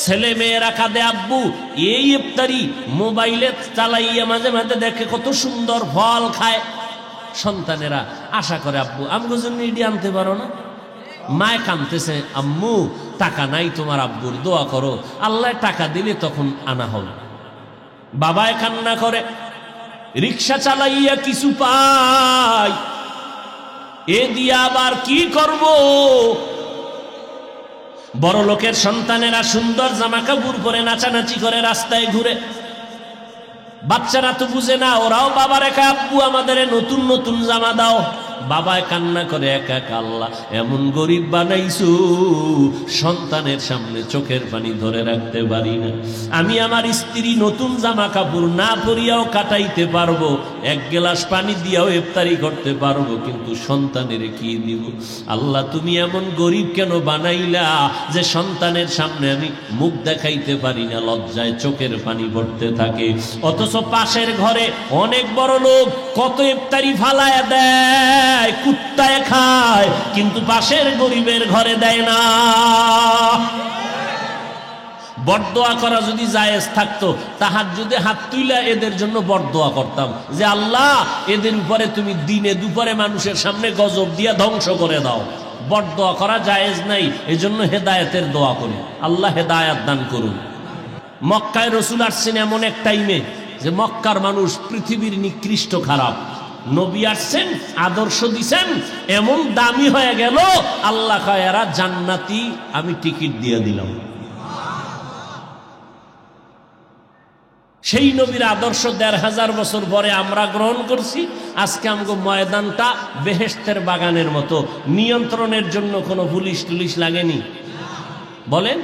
ছেলে মেয়েরা কাঁদে আব্বু এই ইফতারি মোবাইলে চালাইয়া মাঝে মাঝে দেখে কত সুন্দর ফল খায়। সন্তানেরা আশা করে আব্বু আমগো জন্য ইডি আনতে পারো না? মায় কাঁদতেছে আম্মু টাকা নাই তোমার আব্বুর, দোয়া করো আল্লাহ টাকা দিলে তখন আনা হবে। বাবায় কান্না করে রিক্সা চালাইয়া কিছু পাই, এ দিয়া আবার কি করব? বড় লোকের সন্তানেরা সুন্দর জামা কাপড় পরে নাচানাচি করে রাস্তায় ঘুরে। বাচ্চারা তো বুঝে না, ওরাও বাবার একা আব্বু আমাদের নতুন নতুন জামা দাও। বাবায় কান্না করে একা একা আল্লাহ এমন গরিব বানাইছো সন্তানের সামনে চোখের পানি ধরে রাখতে পারি না। আমি আমার স্ত্রী নতুন জামা কাপড় না পরিয়াও কাটাইতে পারবো, এক গ্লাস পানি দিয়াও ইফতারি করতে পারবো, কিন্তু সন্তানের কি দিব? আল্লাহ তুমি এমন গরিব কেন বানাইলা যে সন্তানের সামনে আমি মুখ দেখাইতে পারি না, লজ্জায় চোখের পানি পড়তে থাকে। অথচ পাশের ঘরে অনেক বড় লোক কত ইফতারি ফালায় দেয়, কুত্তায় খায়, কিন্তু পাশের গরিবের ঘরে দেয় না। বরদোয়া করা যদি জায়েজ থাকতো তাহাজ্জুদে হাত তুইলা এদের জন্য বরদোয়া করতাম যে আল্লাহ এদের উপরে তুমি দিনে দুপুরে মানুষের সামনে গজব দিয়া ধ্বংস করে দাও। বরদোয়া করা জায়েজ নাই, এজন্য হেদায়েতের দোয়া করি, আল্লাহ হেদায়েত দান করুন। মক্কায় রসুল আসছেন এমন এক টাইমে যে মক্কার মানুষ পৃথিবীর নিকৃষ্ট খারাপ, নবী আসছেন আদর্শ দিছেন এমন দামি হয়ে গেল, আল্লাহ কয় এরা জান্নাতি, আমি টিকিট দিয়ে দিলাম। সেই নবীর আদর্শ ১৫০০ বছর পরে আমরা গ্রহণ করছি। আজকে আমগো ময়দানটা বেহেশতের বাগানের মতো, নিয়ন্ত্রণের জন্য কোনো পুলিশ টুলিশ লাগেনি বলেন?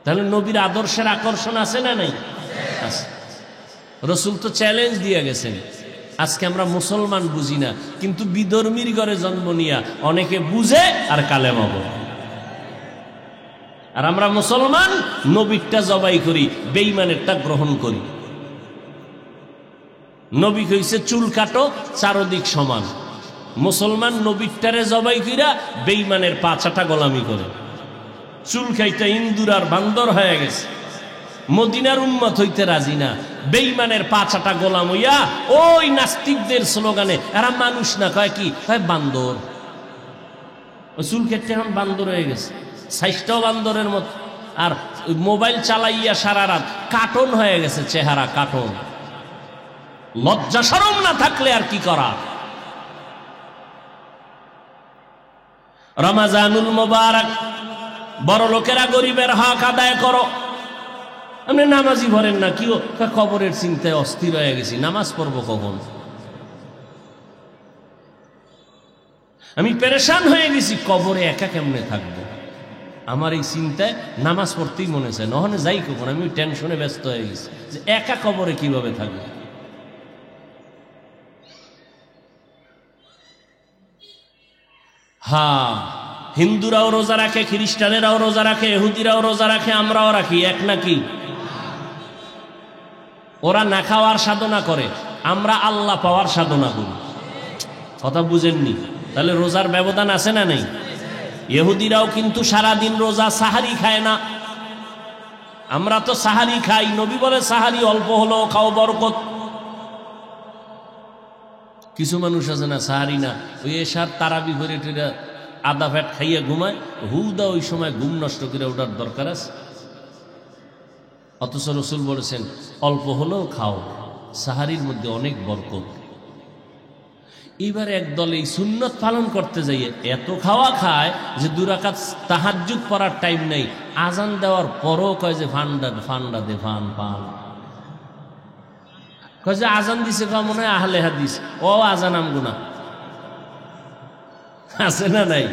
তাহলে নবীর আদর্শের আকর্ষণ আছে না নাই? আছে। রসুল তো চ্যালেঞ্জ দিয়ে গেছেন। আজকে আমরা মুসলমান বুঝি না, কিন্তু বিধর্মীর ঘরে জন্ম নিয়া অনেকে বুঝে আর কালেমা বলে। আর আমরা মুসলমান নবীরটা জবাই করি, বেঈমানেরটা গ্রহণ করি। নবী কইছে চুল কাটো চারদিক সমান, মুসলমান নবীরটারে জবাই কইরা বেঈমানের পাছাটা গোলামি করে। চুল খাইটা ইন্দুর আর বান্দর হয়ে গেছে, মদিনার উম্মত হইতে রাজি না, বেঈমানের পাছাটা গোলাম হইয়া ওই নাস্তিকদের স্লোগানে এরা মানুষ না, কয় কি, কয় বান্দর। চুল কেটে এখন বান্দর হয়ে গেছে, সাইজটাও বান্দরের মতো। আর মোবাইল চালাইয়া সারা রাত কার্টুন হয়ে গেছে চেহারা, কার্টুন। লজ্জা শরম না থাকলে আর কি করা? রমাজানুল মুবারক, বড় লোকেরা গরিবের হক আদায় করো। আপনি নামাজি ভরেন না, কি কবরের চিন্তায় অস্থির হয়ে গেছি, নামাজ পড়বো কখন? আমি পেরেশান হয়ে গেছি, কবরে একা কেমনে থাকবো? আমার এই চিন্তায় নামাজ পড়তেই মনে চায়, নহলে যাই কখন। আমি টেনশনে ব্যস্ত হয়ে গেছি যে একা কবরে কিভাবে থাকবো। হ্যাঁ, হিন্দুরাও রোজা রাখে, খ্রিস্টানেরাও রোজা রাখে, ইহুদিরাও রোজা রাখে, আমরাও রাখি, এক নাকি? ওরা না খাওয়ার সাধনা করে, আমরা আল্লাহ পাওয়ার সাধনা করি। কথা বুঝেননি? তাহলে রোজার ব্যবধান আছে না নেই? ইহুদিরাও কিন্তু সারাদিন রোজা, সাহারি খায় না। আমরা তো সাহারি খাই, নবী বলে সাহারি অল্প হলো খাও বরকত। কিছু মানুষ আছে না সাহারি না, ওই এসার তারাবি করে টেরা আদা ফ্যাট খাইয়া ঘুমায়, হুদা ওই সময় ঘুম নষ্ট করে ওঠার দরকার আছে। অথচ রসুল বলেছেন অল্প হলেও খাও, সাহারির মধ্যে অনেক বরকত। এবার একদল এই সুন্নত পালন করতে যাইয়ে এত খাওয়া খায় যে 2 রাকাত তাহাজ্জুদ পড়ার টাইম নেই, আজান দেওয়ার পরও কয় যে ফান্ডা দে ফান পান। কয় যে আজান দিছে, কয় মনে হয় আহলে হাদিস, ও আজান আমগুনা আছে না নাই?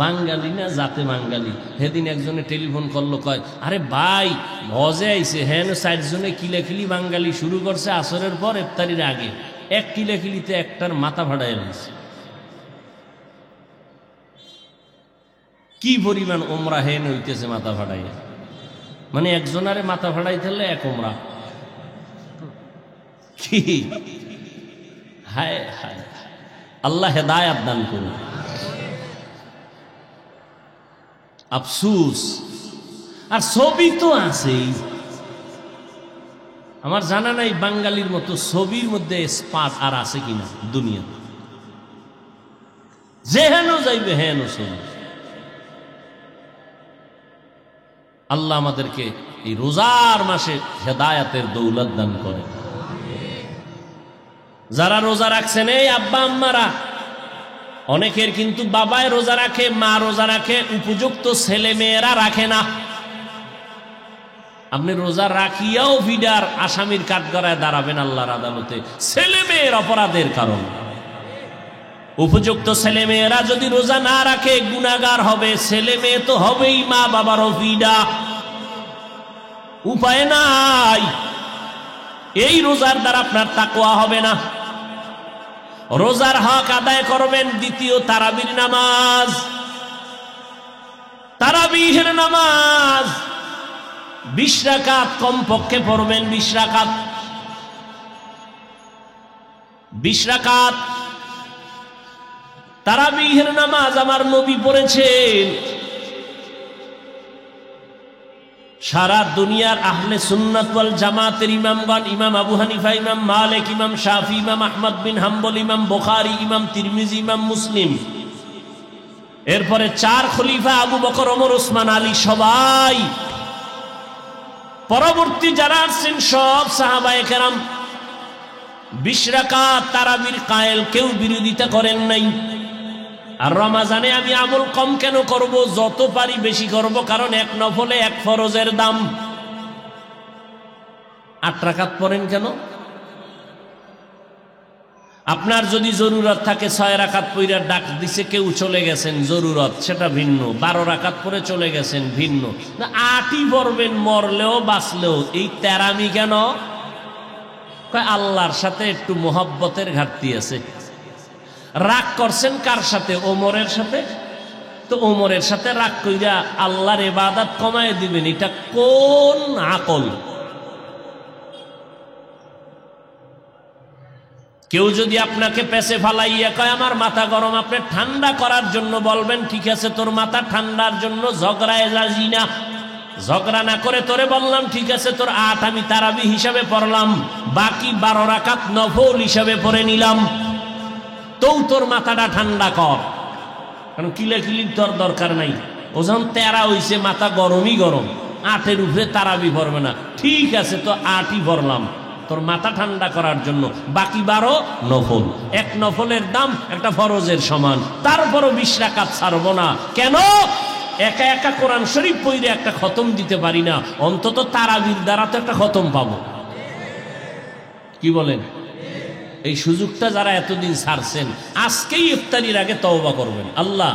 বাঙালি না জাতে বাঙালি। সেদিন একজনে টেলিফোন করলো, কয় আরে ভাই হজে আইছে, হ্যাঁ 60 জনে কিলাকিলি বাঙালি শুরু করছে আসরের পর ইফতারির আগে, এক কিলাকিলিতে একটার মাথা ফাটাই রয়েছে। কি পরিমাণ ওমরা হেন হইতেছে মাথা ফাটাইয়া, মানে একজনারে মাথা ফাটাইতে হলে এক ওমরা। কি হায় হায়, আল্লাহ হেদায়েত দান করুন। আফসুস। আর ছবি তো আছেই, আমার জানা নাই বাঙালির মতো ছবির মধ্যে স্পাট আর আছে কিনা দুনিয়া। যে হেন যাইবে হেন ছবি। আল্লাহ আমাদেরকে এই রোজার মাসে হেদায়াতের দৌলত দান করে। যারা রোজা রাখছেন এই আব্বা আম্মারা, অনেকের কিন্তু বাবায় রোজা রাখে, মা রোজা রাখে, উপযুক্ত ছেলে মেয়েরা রাখে না। আপনি রোজা রাখিয়াও ভিডার আসামির কাঠগড়ায় দাঁড়াবেন আল্লাহর আদালতে ছেলে মেয়ের অপরাধের কারণ। উপযুক্ত ছেলে মেয়েরা যদি রোজা না রাখে গুনাহগার হবে, ছেলে মেয়ে তো হবেই মা বাবারও ভিডা। উপায় নাই, এই রোজার দ্বারা আপনার তাকওয়া হবে না। রোজার হক আদায় করবেন দ্বিতীয় তারাবির নামাজ, তারাবিহের নামাজ 20 রাকাত কমপক্ষে পড়বেন। 20 রাকাত, 20 রাকাত তারাবিহের নামাজ আমার নবী পড়েছেন। সারা দুনিয়ার আহলে সুন্নাত ওয়াল জামাতের ইমামগণ, ইমাম আবু হানিফা, ইমাম মালিক, ইমাম শাফি, ইমাম আহমদ বিন হাম্বল, ইমাম বুখারী, ইমাম তিরমিজি, ইমাম মুসলিম, এরপরে 4 খলিফা আবু বকর, ওমর, ওসমান, আলী, সবাই পরবর্তী যারা আছেন সব সাহাবায়ে কেরাম 20 রাকাত তারাবির কায়েল, কেউ বিরোধিতা করেন নাই। আর রমাজানে আমি আমল কম কেন করব, যত পারি বেশি করব, কারণ 1 নফলে 1 ফরজের দাম। 8 রাকাত পড়েন কেন? আপনার যদি জরুরত থাকে 6 রাকাত পড়ে ডাক দিছে কেউ চলে গেছেন, জরুরত সেটা ভিন্ন। 12 রাকাত পড়ে চলে গেছেন ভিন্ন। না 8ই পড়বেন মরলেও বাঁচলেও। এই তেরামি কেন? আল্লাহর সাথে একটু মোহাব্বতের ঘাটতি আছে। রাগ করছেন কার সাথে? ওমরের সাথে। তো ওমরের সাথে রাগ কইরা আল্লাহর ইবাদত কমায় দিবেন, এটা কোন আকল? কেউ যদি আপনাকে পেছে ফালাইয়া কয় আমার মাথা গরম, আপনি ঠান্ডা করার জন্য বলবেন ঠিক আছে তোর মাথা ঠান্ডার জন্য ঝগড়ায় রাজি না। ঝগড়া না করে তোরে বললাম ঠিক আছে তোর 8 আমি তারাবি হিসাবে পড়লাম, বাকি 12 রাকাত নফল হিসাবে পড়ে নিলাম, তো তোর মাথাটা ঠান্ডা কর। কারণ কিলাকিলির তোর দরকার নাই। ও যখন 13 হইছে মাথা গরমই গরম, 8-এর উপরে তারাবি পড়বে না। ঠিক আছে তো 8ই পড়লাম তোর মাথা ঠান্ডা করার জন্য, বাকি 12 নফল। 1 নফলের দাম একটা ফরজের সমান। তারপরও 20 রাকাত ছাড়বো না। কেন? একা একা কোরআন শরীফ পড়ে একটা খতম দিতে পারি না, অন্তত তারাবির দ্বারা তো একটা খতম পাবো। কি বলেন? এই সুযোগটা যারা এতদিন ছাড়ছেন আজকেই ইফতারির আগে তওবা করবেন। আল্লাহ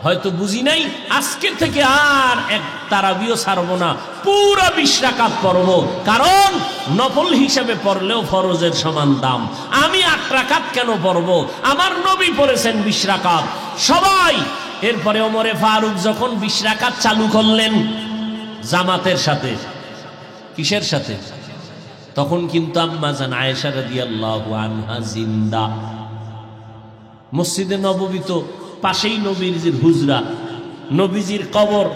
হয়তো বুঝি নাই, আজকে থেকে আর 1 তারাবিও ছাড়বো না, পুরা 20 রাকাত পড়বো। কারণ নফল হিসাবে পড়লেও ফরজের সমান দাম। আমি 8 রাকাত কেন পড়বো? আমার নবী পড়েছেন 20 রাকাত। সবাই এরপরে ওমরে ফারুক যখন 20 রাকাত চালু করলেন জামাতের সাথে, কিসের সাথে? তখন কিন্তু আম্মা জান আয়েশা রাদিয়াল্লাহু আনহা জিন্দা। মসজিদে নববী তো পাশেই নবীজির হুজরা, নবীজির কবর,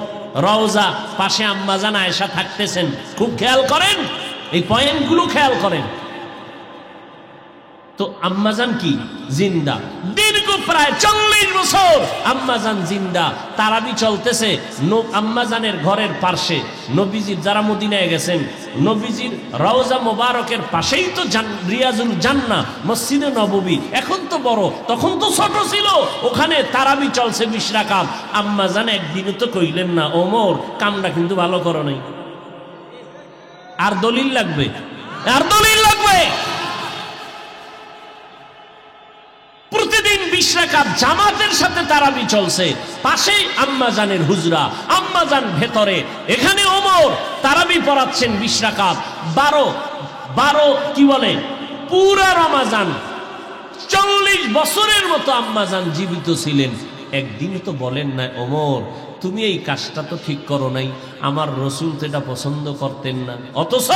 রওজা, পাশে আম্মা জান আয়েশা থাকতেছেন। খুব খেয়াল করেন, এই পয়েন্টগুলো খেয়াল করেন। তো আম্মাজান কি জিন্দা, দীর্ঘ প্রায় 40 বছর আম্মাজান জিন্দা। তারাবি চলতেছে আম্মাজানের ঘরের পাশে। নবীজির যারা মদিনায় গেছেন, নবীজির রওজা মোবারকের পাশেই তো রিয়াজুল জান্নাহ, মসজিদে নববী। এখন তো বড়, তখন তো ছোট ছিল। ওখানে তারাবি চলছে 20 রাকাত। আম্মাজান একদিনও তো কইলেন না ওমর কামটা কিন্তু ভালো করো নাই। আর দলিল লাগবে, আর দলিল লাগবে। প্রতিদিন 20 রাকাত জামাতের সাথে তারাবি চলছে, পাশেই আম্মাজানের হুজরা, আম্মাজান ভেতরে, এখানে ওমর তারাবি পড়াচ্ছেন 20 রাকাত। 12 কি বলে পুরা রমাজান 40 বছরের মতো আম্মাজান জীবিত ছিলেন। একদিন তো বলেন না ওমর তুমি এই কাজটা তো ঠিক করো নাই, আমার রসুল তো এটা পছন্দ করতেন না। অথচ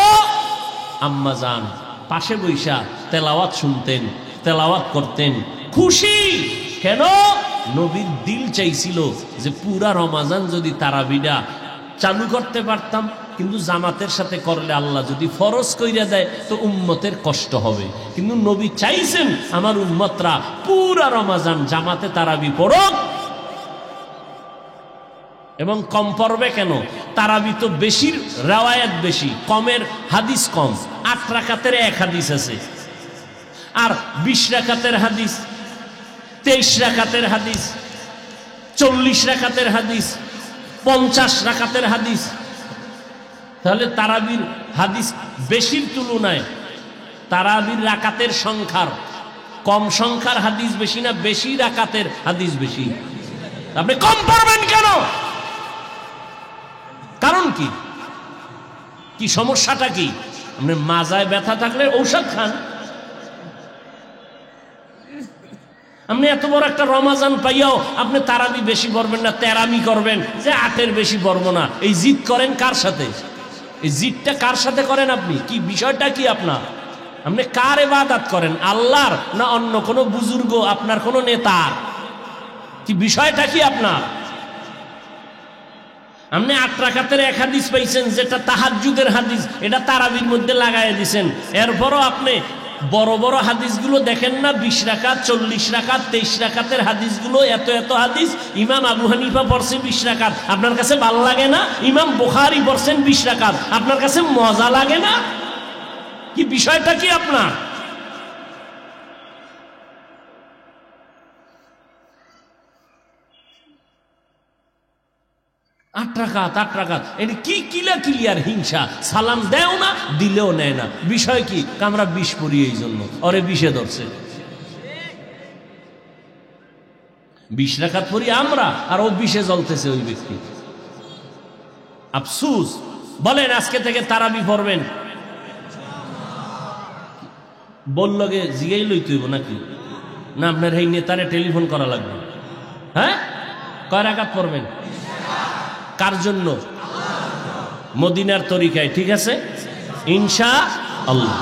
আম্মাজান পাশে বৈশা তেলাওয়াত শুনতেন, তেলাওয়াত করতেন, খুশি। কেন? নবীর দিল চাইছিল যে পুরা রমাজান যদি তারাবিটা চালু করতে পারতাম, কিন্তু জামাতের সাথে করলে আল্লাহ যদি ফরজ কইরা দেয় তো উম্মতের কষ্ট হবে। কিন্তু নবী চাইছেন আমার উম্মতরা পুরা রমাজান জামাতে তারাবি পড়ুক। এবং কম পড়বে কেন? তারাবি তো বেশির রেওয়ায়াত বেশি, কমের হাদিস কম। 8 রাকাতের 1 হাদিস আছে, আর 20 রাকাতের হাদিস, 23 রাকাতের হাদিস, 40 রাকাতের হাদিস, 50 রাকাতের হাদিস। তাহলে তারাবির হাদিস বেশির তুলনায় তারাবির রাকাতের সংখ্যার কম সংখ্যার হাদিস বেশি না বেশি রাকাতের হাদিস বেশি? আপনি কম পড়বেন কেন? কারণ কি? কি সমস্যাটা কি? আপনি মাজায় ব্যথা থাকলে ঔষধ খান। আপনি এত বড় একটা রমাজান পাইয়াও আপনি তারাবি বেশি পড়বেন না, তেরামি করবেন যে 8-এর বেশি পড়বো না। এই জিদ করেন কার সাথে? এই জিদটা কার সাথে করেন আপনি? কি বিষয়টা কি আপনার? আপনি কার ইবাদত করেন? আল্লাহর না অন্য কোনো বুজুর্গ, আপনার কোনো নেতার? কি বিষয়টা কি আপনার? আপনি 8 রাকাতের 1 হাদিস পাইছেন যেটা তাহাজ্জুদের হাদিস, এটা তারাবির মধ্যে লাগাই দিছেন। এরপরও আপনি বড় বড় হাদিসগুলো দেখেন না, 20 রাকাত, 40 রাকাত, 23 রাকাতের হাদিসগুলো, এত এত হাদিস। ইমাম আবু হানিফা পড়ছে 20 রাকাত, আপনার কাছে ভালো লাগে না? ইমাম বুখারী পড়ছেন 20 রাকাত, আপনার কাছে মজা লাগে না? কি বিষয়টা কি আপনার? 8 রাকাত 8 রাকাত, এটা কি ক্লিয়ার হিংসা? সালাম দেও না, দিলেও নেয় না। বিষয় কি? আমরা 20 পড়ি, এই জন্য ওরে 20-এ ধরছে। 20 রাকাত পড়ি আমরা, আর ও 20-এ জ্বলতেছে ওই ব্যক্তি। আফসুস। বলেন আজকে থেকে তারাবি পড়বেন? বলল গে জিগাই লইতে হইব নাকি? না আপনার এই নেতারে টেলিফোন করা লাগবে? হ্যাঁ, কয় রাকাত পড়বেন? কার জন্য? মদিনার তরিকায়, ঠিক আছে, ইনশাআল্লাহ।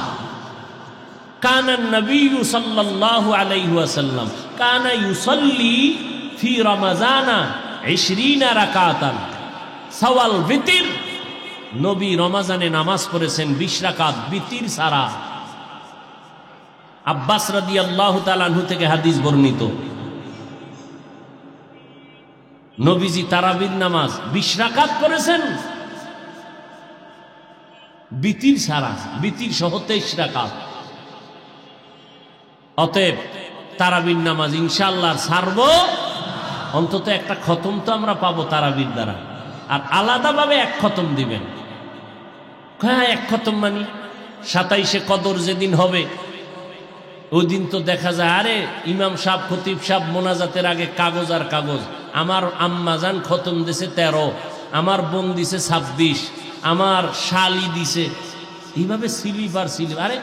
কানা নবী সাল্লাল্লাহু আলাইহি ওয়াসাল্লাম কানা ইউসাল্লি ফি রমাজানা 20 রাকাতান সাওয়াল বিতির। নবী রমাজানে নামাজ পড়েছেন 20 রাকাত বিতির সারা। আব্বাস রাদিয়াল্লাহু তাআলা আনহু থেকে হাদিস বর্ণিত, নবীজি তারাবির নামাজ 20 রাকাত করেছেন বিতির সারা, বিতির সহ 23 রাকাত। অতএব তারাবির নামাজ ইনশাআল্লাহ ছাড়ব, অন্তত একটা খতম তো আমরা পাবো তারাবির দ্বারা। আর আলাদাভাবে 1 খতম দিবেন। হ্যাঁ, 1 খতম মানি 27শে কদর যেদিন হবে ওই দিন তো দেখা যায় আরে ইমাম সাহেব, খতিব সাহেব মোনাজাতের আগে কাগজ আর কাগজ। আমার আম্মাজান খতম দিছে 13, আমার বোন দিছে 26, আমার শালি দিছে, এইভাবে স্লিপ আর স্লিপ। আরে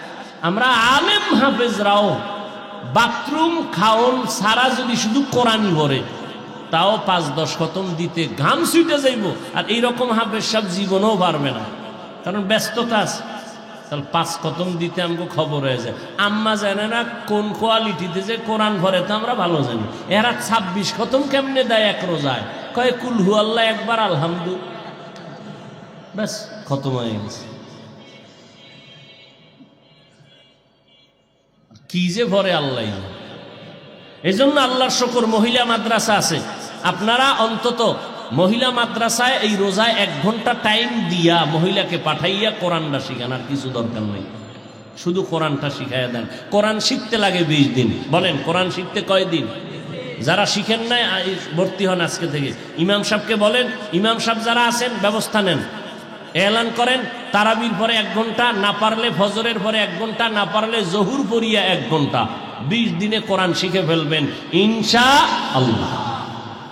আমরা আলেম হাফেজরাও বাথরুম খাওন সারা যদি শুধু কোরআনই ভরে তাও 5-10 খতম দিতে ঘাম ছুটে যাইব। আর এইরকম হাফেজ সাহেব জীবনেও পারবে না, কারণ ব্যস্ততা আছে। তাহলে 5 খতম দিতে আমাকে খবর হয়ে যায়। আম্মা জানে না কোন কোয়ালিটিতে যে কোরআন ভরে, তো আমরা ভালো জানি। এরা 26 খতম কেমনে দেয় এক রোজায়? কয় কুল হু আল্লাহ একবার, আলহামদু, ব্যাস খতম হয়ে গেছে। কি যে ভরে আল্লাহ। এই জন্য আল্লাহর শুকর মহিলা মাদ্রাসা আছে। আপনারা অন্তত মহিলা মাদ্রাসায় এই রোজায় 1 ঘন্টা টাইম দিয়া মহিলাকে পাঠাইয়া কোরআনটা শিখান, আর কিছু দরকার নেই, শুধু কোরআনটা শিখাইয়া দেন। কোরআন শিখতে লাগে 20 দিন। বলেন কোরআন শিখতে কয় দিন? যারা শিখেন নাই ভর্তি হন আজকে থেকে। ইমাম সাহেবকে বলেন, ইমাম সাহেব যারা আছেন ব্যবস্থা নেন, এলান করেন তারাবির পরে 1 ঘন্টা, না পারলে ফজরের পরে 1 ঘন্টা, না পারলে জহুর পড়িয়া 1 ঘন্টা। 20 দিনে কোরআন শিখে ফেলবেন ইনশাআল্লাহ।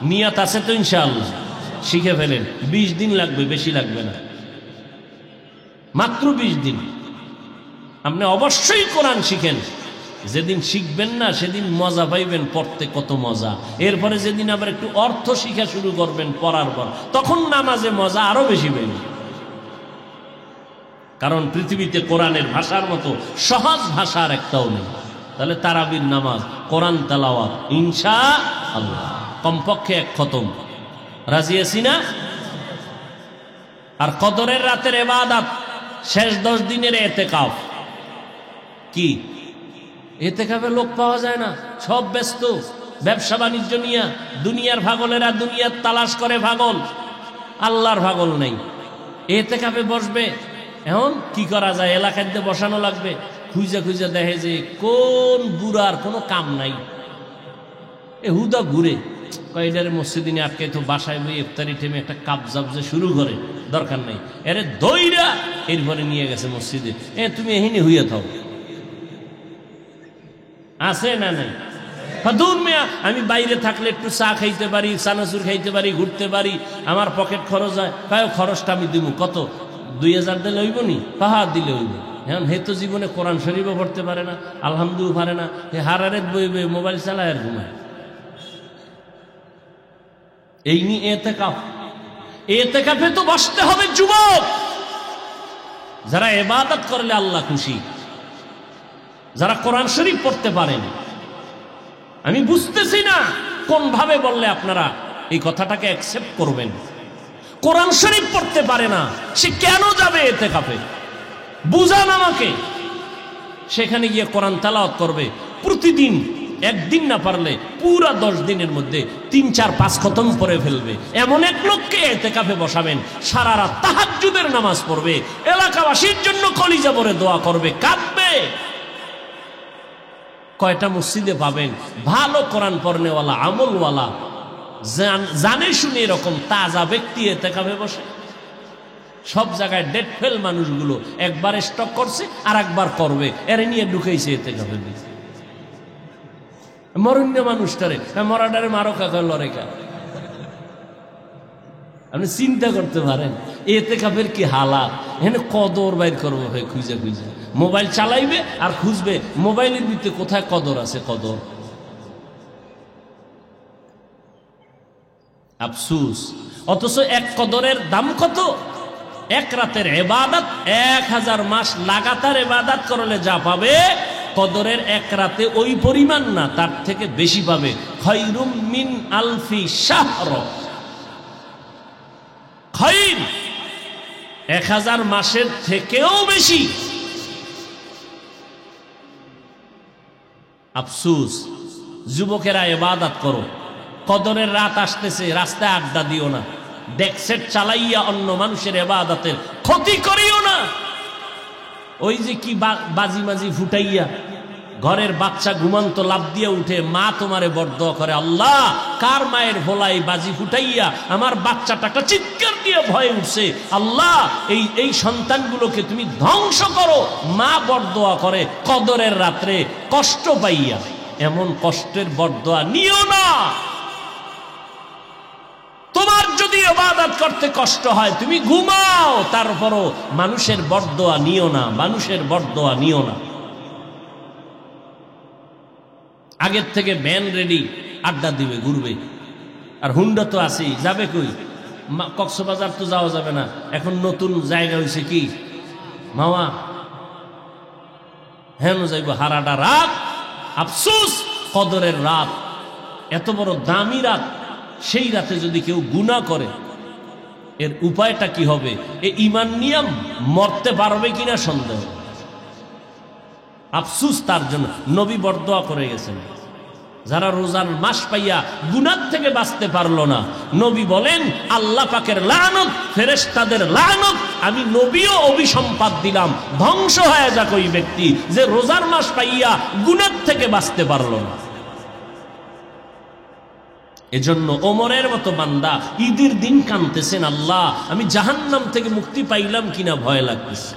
নিয়ত আছে তো? ইনশাআল্লাহ শিখে ফেলেন। 20 দিন লাগবে, বেশি লাগবে না, মাত্র 20 দিন। আপনি অবশ্যই কোরআন শিখেন। যেদিন শিখবেন না সেদিন মজা পাইবেন, পড়তে কত মজা। এরপরে যেদিন আবার একটু অর্থ শিখা শুরু করবেন পড়ার পর, তখন নামাজে মজা আরো বেশি পাইবেন। কারণ পৃথিবীতে কোরআনের ভাষার মতো সহজ ভাষার একটাও নেই। তাহলে তারাবির নামাজ, কোরআন তেলাওয়াত ইনশাআল্লাহ আল্লাহ। কমপক্ষে এক খতম, রাজি আছি না? আর কদরের রাতের ইবাদত, শেষ 10 দিনের এতেকাফ। কি এতেকাফে লোক পাওয়া যায় না, সব ব্যস্ত ব্যবসা বাণিজ্য নিয়ে। দুনিয়ার ভাগলেরা দুনিয়ার তালাশ করে ভাগল, আল্লাহর ভাগল নেই। এতেকাফে বসবে, এখন কি করা যায়? এলাকাতে বসানো লাগবে। খুঁজে খুঁজে দেখে যে কোন বুড়ার কোনো কাম নাই, এ হুদা ঘুরে কয়টারে মসজিদে নিয়ে আটকে, তো বাসায় বই ইফতারি টেমে একটা কাপ জাবজে শুরু করে, দরকার নেই। এরে দইরা এরপরে নিয়ে গেছে মসজিদে, তুমি এহিনি হইয়া থাও। আছে না নাই? দূর মেয়া, আমি বাইরে থাকলে একটু চা খাইতে পারি, চানাচুর খাইতে পারি, ঘুরতে পারি, আমার পকেট খরচ হয়। কায় খরচটা আমি দিব কত? 2000 দিলে হইব নি? পাহা দিলে হইব। এখন হে তো জীবনে কোরআন শরীফও পড়তে পারে না, আলহামদুলিল্লাহ পারে না, হে হারারেত বইবে, মোবাইল চালায় আর ঘুমায়। এই নিয়ে এতেকাফ, এতেকাফে তো বসতে হবে যুবক, যারা ইবাদত করলে আল্লাহ খুশি, যারা কোরআন শরীফ পড়তে পারেন। আমি বুঝতেছি না কোন ভাবে বললে আপনারা এই কথাটাকে অ্যাকসেপ্ট করবেন। কোরআন শরীফ পড়তে পারে না, সে কেন যাবে ইতিকাফে? বুঝান আমাকে। সেখানে গিয়ে কোরআন তেলাওয়াত করবে প্রতিদিন, একদিন না পারলে পুরা 10 দিনের মধ্যে 3, 4, 5 খতম করে ফেলবে। এমন এক লোককে ইতিকাফে বসাবেন, সারা রাত তাহাজ্জুদের নামাজ পড়বে, এলাকাবাসীর জন্য কলিজা ভরে দোয়া করবে, কাঁদবে। কয়টা মসজিদে পাবেন ভালো কোরআন পড়নেওয়ালা, আমলওয়ালা, জানে শুনে এরকম তাজা ব্যক্তি ইতিকাফে বসে? সব জায়গায় ডেট ফেল মানুষগুলো একবার স্টক করছে আর একবার করবে, এরে নিয়ে ঢুকেছে ইতিকাফে। মরণ্য মানুষটারে মরাডারে মারো কাকা লড়েকা। আপনি চিন্তা করতে পারেন ইতিকাফের কি হালাত। এখানে কদর বাইর করবো ভাই, খুঁজে খুঁজে মোবাইল চালাইবে আর খুঁজবে মোবাইলের ভিতরে কোথায় কদর আছে। কদর আফসুস। অথচ এক কদরের দাম কত? এক রাতের ইবাদত 1000 মাস লাগাতার ইবাদত করলে যা পাবে, কদরের এক রাতে ওই পরিমাণ না, তার থেকে বেশি পাবে। খায়রুম মিন আলফি শাহর, খায়র 1000 মাসের থেকেও বেশি। আফসুস। যুবকেরা ইবাদত করো, কদরের রাত আসতেছে, রাস্তায় আড্ডা দিও না, ডেকসেট চালাইয়া অন্য মানুষের ইবাদতের ক্ষতি করিও না। ওই যে কি বাজি মাজি ফুটাইয়া ঘরের বাচ্চা ঘুমান্ত লাভ দিয়ে উঠে, মা তোমারে বরদোয়া করে, আল্লাহ কার মায়ের ভোলাই বাজি ফুটাইয়া আমার বাচ্চাটাকে চিৎকার দিয়ে ভয়ে উঠছে, আল্লাহ এই সন্তানগুলোকে তুমি ধ্বংস করো। মা বরদোয়া করে কদরের রাত্রে কষ্ট পাইয়া। এমন কষ্টের বরদোয়া নিও না। তোমার যদি ইবাদত করতে কষ্ট হয় তুমি ঘুমাও, তারপরও মানুষের বরদোয়া নিও না, মানুষের বরদোয়া নিও না। আগের থেকে ভ্যান রেডি, আড্ডা দিবে, ঘুরবে। আর হুন্ডা তো আছেই, যাবে কই? কক্সবাজার তো যাওয়া যাবে না, এখন নতুন জায়গা হয়েছে কি মাওয়া, হেন যাইব হারাডা রাত। আফসোস, কদরের রাত এত বড় দামি রাত, সেই রাতে যদি কেউ গুনাহ করে এর উপায়টা কি হবে? এ ঈমান নিয়ে মরতে পারবে কিনা সন্দেহ। আফসোস তার জন্য। নবী বরদোয়া করে গেছেন যারা রোজার মাস পাইয়া গুনাহ থেকে বাঁচতে পারলো না। নবী বলেন আল্লাহ পাকের লানত, ফেরেশতাদের লানত, আমি নবীও অভিসম্পাদ দিলাম, ধ্বংস হয়ে যাক ওই ব্যক্তি যে রোজার মাস পাইয়া গুনাহ থেকে বাঁচতে পারলো না। এজন্য ওমরের মতো বান্দা ঈদের দিন কাঁদতেছেন, আল্লাহ আমি জাহান্নাম থেকে মুক্তি পাইলাম কিনা ভয় লাগতেছে।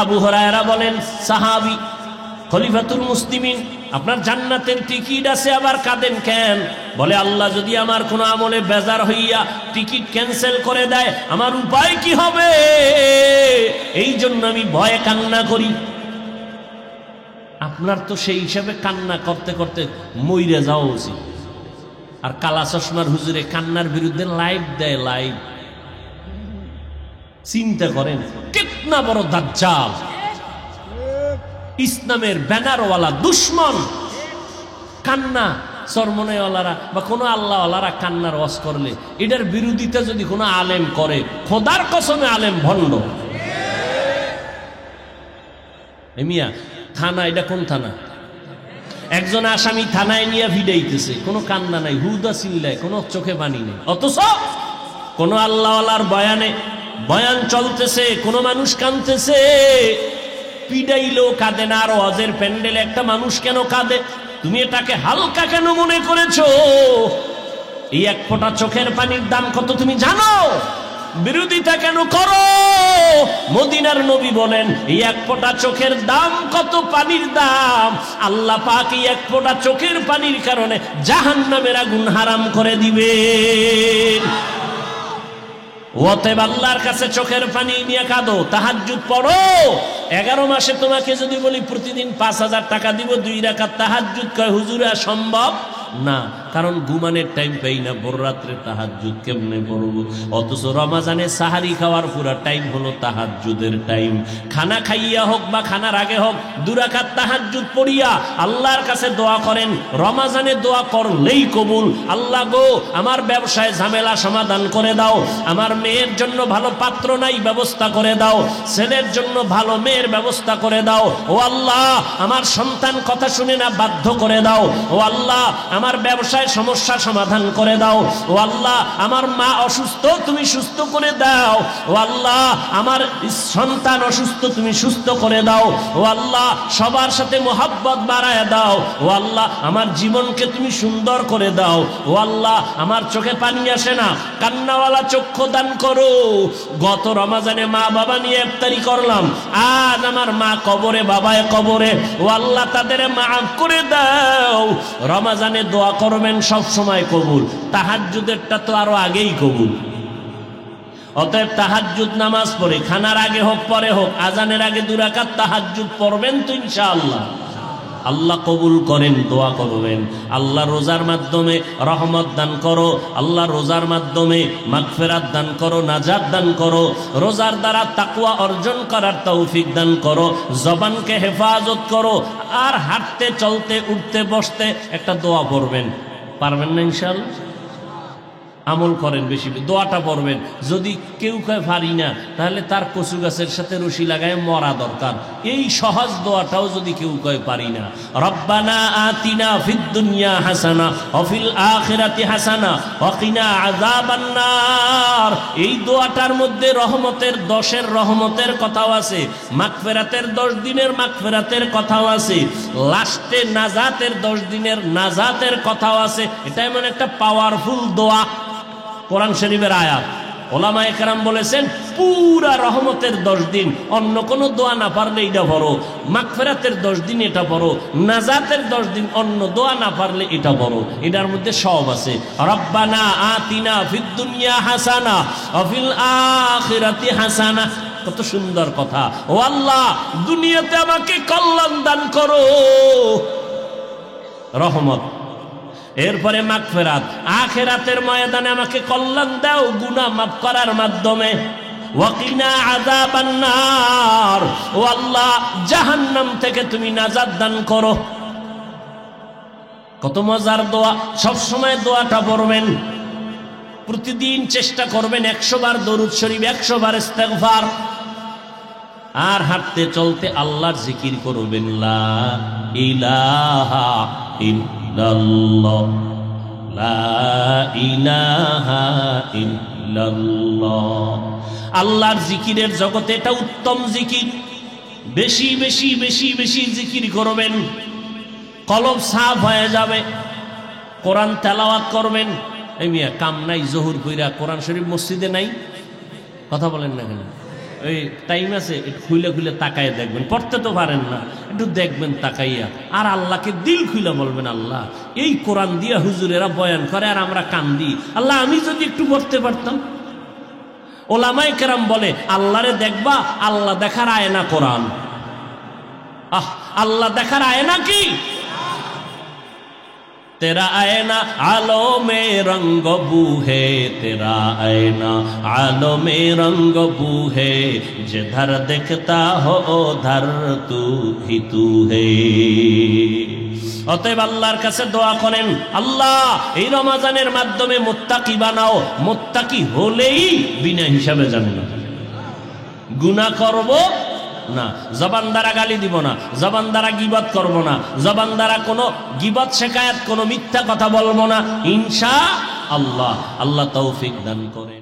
আবু হুরায়রা বলেন, সাহাবী, খলিফাতুল মুসলিমিন, আপনার জান্নাতের টিকিট আছে, আবার কাঁদেন কেন? বলে আল্লাহ যদি আমার কোনো আমলে বেজার হইয়া টিকিট ক্যান্সেল করে দেয়, আমার উপায় কি হবে? এই জন্য আমি ভয়ে কান্না করি। আপনার তো সেই হিসাবে কান্না করতে করতে মইরে যাওয়া উচিত। আর কালা চশমার হুজুরে কান্নার বিরুদ্ধে লাইভ দেয়, লাইভ। চিন্তা করেন কেতনা বড় দাজ্জাল, ইসলামের ব্যানারওয়ালা দুশ্মন। কান্না চরমনেওয়ালারা বা কোনো আল্লাহওয়ালারা কান্নার ওয়াজ করলে এটার বিরোধিতা যদি কোনো আলেম করে, খোদার কসমে আলেম ভণ্ড। মিয়া থানা, এটা কোন থানা? একজন আসামি থানায় নিয়ে ভিড়াইতেছে, কোনো কান্না নাই, হুদা চিল্লায়, কোনো চোখে পানি নেই। অথচ কোনো আল্লাহওয়ালার বয়ান চলতেছে, কোনো মানুষ কাঁদতেছে, পিডাইলেও কাঁদে না। আর ওয়াজের প্যান্ডেলে একটা মানুষ কেন কাঁদে? তুমি এটাকে হালকা কেন মনে করেছো? এই এক ফোঁটা চোখের পানির দাম কত তুমি জানো? বিরোধিতা কেন করো? মদিনার নবী বলেন এই এক ফোঁটা চোখের দাম কত, পানির দাম। আল্লাহ পাক এই এক ফোঁটা চোখের পানির কারণে জাহান্নামের আগুন হারাম করে দিবেন। অতএব আল্লাহর কাছে চোখের পানি নিয়ে কাঁদো, তাহাজ্জুদ পড়ো। 11 মাসে তোমাকে যদি বলি প্রতিদিন 5000 টাকা দিব 2 রাকাত তাহাজ্জুদ, কয় হুজুর সম্ভব না, কারণ ঘুমানোর টাইম পাই না, ভোর রাত্রে তাহাজ্জুদ কেমনে পড়ব? অথচ রমাজানে সাহারি খাওয়ার পুরা টাইম হলো তাহাজ্জুদের টাইম। খানা খাইয়া হোক বা খানার আগে হোক 2 রাকাত তাহাজ্জুদ পড়িয়া আল্লাহর কাছে দোয়া করেন। রমাজানে দোয়া করলেই কবুল। আল্লাহ গো, আমার ব্যবসায় ঝামেলা সমাধান করে দাও, আমার মেয়ের জন্য ভালো পাত্র নাই, ব্যবস্থা করে দাও, ছেলের জন্য ভালো মেয়ের ব্যবস্থা করে দাও। ও আল্লাহ, আমার সন্তান কথা শুনে না, বাধ্য করে দাও। ও আল্লাহ, আমার ব্যবসায় সমস্যা সমাধান করে দাও। ও আল্লাহ, আমার মা অসুস্থ, তুমি সুস্থ করে দাও। ও আল্লাহ, আমার সন্তান অসুস্থ, তুমি সুস্থ করে দাও। ও আল্লাহ, সবার সাথে মোহাব্বত বাড়ায় দাও। ও আল্লাহ, আমার জীবনকে তুমি সুন্দর করে দাও। ও আল্লাহ, আমার চোখে পানি আসে না, কান্নাওয়ালা চক্ষু দান করো। গত রমাজানে মা বাবা নিয়ে ইফতারি করলাম, আজ আমার মা কবরে, বাবায় কবরে। ও আল্লাহ, তাদের মাফ করে দাও। রমাজানে দোয়া করবেন সব সময় কবুল, তাহাজ্জুদেরটা তো আরো আগেই কবুল। অতএব তাহাজ্জুদ নামাজ পড়ে, খানার আগে হোক পরে হোক, আজানের আগে 2 রাকাত তাহাজ্জুদ পড়বেন তো ইনশাআল্লাহ। আল্লাহ কবুল করেন, দোয়া করবেন। আল্লাহ রোজার মাধ্যমে রহমত দান করো, আল্লাহ রোজার মাধ্যমে মাগফিরাত দান করো, নাজাত দান করো। রোজার দ্বারা তাকওয়া অর্জন করার তৌফিক দান করো, জবানকে হেফাজত করো। আর হাঁটতে চলতে উঠতে বসতে একটা দোয়া পড়বেন, পারবেন না ইনশাআল্লাহ? আমল করেন, বেশি দোয়াটা পড়বেন। যদি কেউ কয় পারি না, তাহলে তার কচু গাছের সাথে রশি লাগায় মরা দরকার। এই সহজ দোয়াটাও যদি কেউ কয় পারি না, রব্বানা আতিনা ফিদ দুনিয়া হাসানা ওয়া ফিল আখিরাতি হাসানা ওয়া কিনা আযাবান নার। এই দোয়াটার মধ্যে রহমতের 10 রহমতের কথাও আছে, মাগফিরাতের 10 দিনের মাগফিরাতের কথাও আছে, লাস্টে নাজাতের 10 দিনের নাজাতের কথাও আছে। এটা এমন একটা পাওয়ারফুল দোয়া, কোরআন শরীফের আয়াত। ওলামায়ে কেরাম বলেছেন পুরা রহমতের 10 দিন অন্য কোনো দোয়া না পারলে এটা পড়ো, মাগফিরাতের 10 দিন এটা পড়ো, নাজাতের 10 দিন অন্য দোয়া না পারলে এটা পড়ো। এটার মধ্যে সব আছে। রব্বানা আতিনা ফিদ দুনিয়া হাসানা ওয়া ফিল আখিরাতি হাসানা। কত সুন্দর কথা। ও আল্লাহ, দুনিয়াতে আমাকে কল্যাণ দান করো, রহমত। এরপরে মাগফিরাত, আখিরাতের ময়দানে আমাকে কল্যাণ দাও গুনাহ মাফ করার মাধ্যমে। ওয়াকিনা আযাবান নার, ও আল্লাহ, জাহান্নাম থেকে তুমি নাজাত দান করো। কত মজার দোয়া। সব সময় দোয়াটা পড়বেন, প্রতিদিন চেষ্টা করবেন 100 বার দরুদ শরীফ, 100 বার ইস্তেগফার। আর হাঁটতে চলতে আল্লাহর জিকির করবেন, লা ইলাহা ইল্লাল্লাহ, লা ইলাহা ইল্লাল্লাহ। আল্লাহর জিকিরের জগতে এটা উত্তম জিকির। বেশি বেশি বেশি বেশি জিকির করবেন, কলব সাফ হয়ে যাবে। কোরআন তেলাওয়াত করবেন। এই মিয়া কাম নাই, জহুর কইরা কোরআন শরীফ মসজিদে নাই, কথা বলেন না কেন? এই টাইম আছে, একটু খুলে খুলে তাকাইয়া দেখবেন। পড়তে তো পারেন না, একটু দেখবেন তাকাইয়া, আর আল্লাহকে দিল খুলে বলবেন, আল্লাহ এই কোরআন দিয়া হুজুরেরা বয়ান করে আর আমরা কান্দি, আল্লাহ আমি যদি একটু পড়তে পারতাম। ওলামায়ে কেরাম বলে আল্লাহরে দেখবা, আল্লাহ দেখার আয়না কোরআন। আল্লাহ দেখার আয়না কি? तेरा आईना आलो में रंग बू है, तेरा आईना आलो में रंग बू है, जिधर देखता हो उधर तू ही तू है। অতএব আল্লাহর কাছে দোয়া করেন, আল্লাহ এই রমাজানের মাধ্যমে মুত্তাকি বানাও। মুত্তাকি হলেই বিনা হিসাবে জান্নাত। গুনাহ করব না, জবান দ্বারা গালি দিব না, জবান দ্বারা গীবত করব না, জবান দ্বারা কোনো গীবত শেখায়াত কোনো মিথ্যা কথা বলবো না, ইনশাআল্লাহ। আল্লাহ তৌফিক দান করেন।